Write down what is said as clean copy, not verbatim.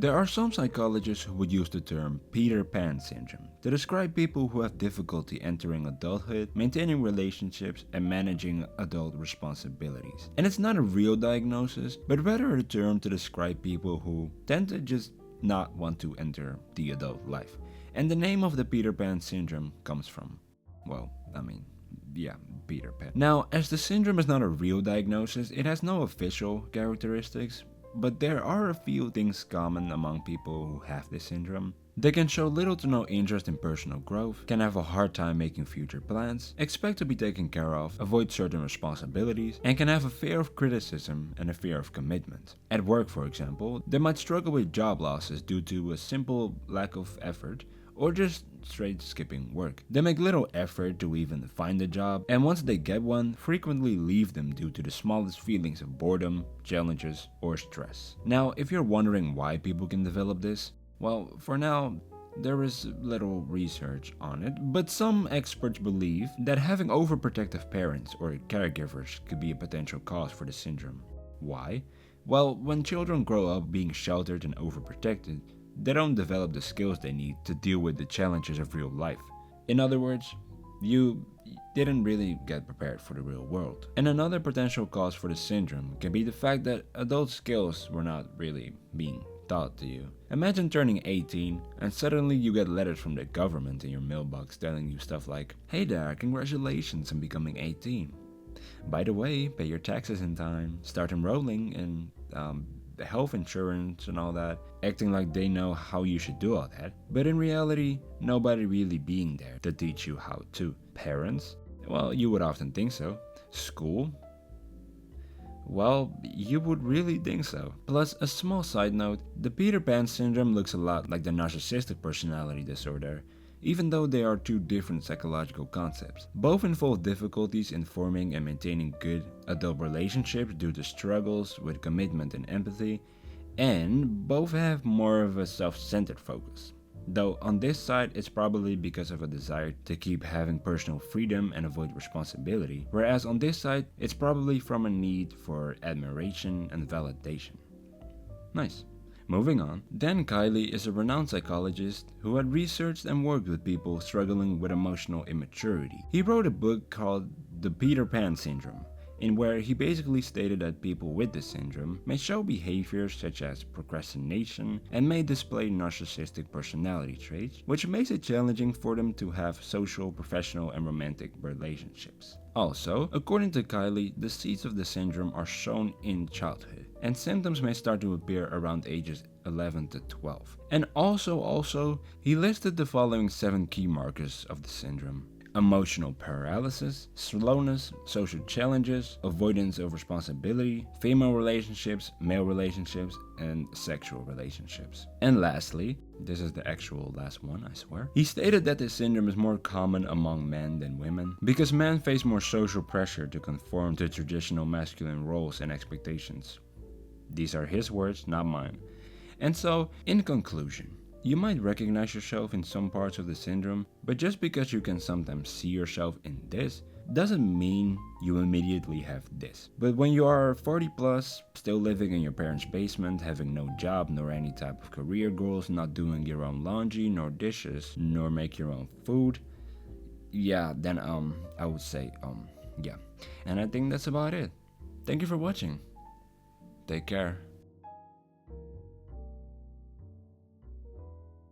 There are some psychologists who would use the term Peter Pan syndrome to describe people who have difficulty entering adulthood, maintaining relationships, and managing adult responsibilities. And it's not a real diagnosis, but rather a term to describe people who tend to just not want to enter the adult life. And the name of the Peter Pan syndrome comes from, Peter Pan. Now, as the syndrome is not a real diagnosis, it has no official characteristics, but there are a few things common among people who have this syndrome. They can show little to no interest in personal growth, can have a hard time making future plans, expect to be taken care of, avoid certain responsibilities, and can have a fear of criticism and a fear of commitment. At work, for example, they might struggle with job losses due to a simple lack of effort, or just straight skipping work. They make little effort to even find a job, and once they get one, frequently leave them due to the smallest feelings of boredom, challenges, or stress. Now, if you're wondering why people can develop this, well, for now, there is little research on it, but some experts believe that having overprotective parents or caregivers could be a potential cause for the syndrome. Why? Well, when children grow up being sheltered and overprotected, they don't develop the skills they need to deal with the challenges of real life. In other words, you didn't really get prepared for the real world. And another potential cause for the syndrome can be the fact that adult skills were not really being taught to you. Imagine turning 18 and suddenly you get letters from the government in your mailbox telling you stuff like, "Hey there, congratulations on becoming 18. By the way, pay your taxes in time, start enrolling in the health insurance and all that," acting like they know how you should do all that. But in reality, nobody really being there to teach you how to. Parents? Well, you would often think so. School? Well, you would really think so. Plus, a small side note, the Peter Pan syndrome looks a lot like the narcissistic personality disorder, even though they are two different psychological concepts. Both involve difficulties in forming and maintaining good adult relationships due to struggles with commitment and empathy, and both have more of a self-centered focus. Though on this side, it's probably because of a desire to keep having personal freedom and avoid responsibility, whereas on this side, it's probably from a need for admiration and validation. Nice. Moving on, Dan Kiley is a renowned psychologist who had researched and worked with people struggling with emotional immaturity. He wrote a book called The Peter Pan Syndrome, in where he basically stated that people with this syndrome may show behaviors such as procrastination and may display narcissistic personality traits, which makes it challenging for them to have social, professional, and romantic relationships. Also, according to Kiley, the seeds of the syndrome are shown in childhood, and symptoms may start to appear around ages 11 to 12. And also, he listed the following 7 key markers of the syndrome: emotional paralysis, slowness, social challenges, avoidance of responsibility, female relationships, male relationships, and sexual relationships. And lastly, this is the actual last one, I swear, he stated that this syndrome is more common among men than women because men face more social pressure to conform to traditional masculine roles and expectations. These are his words, not mine. And so, in conclusion, you might recognize yourself in some parts of the syndrome, but just because you can sometimes see yourself in this, doesn't mean you immediately have this. But when you are 40 plus, still living in your parents' basement, having no job nor any type of career goals, not doing your own laundry nor dishes, nor make your own food, then I would say, yeah. And I think that's about it. Thank you for watching. Take care.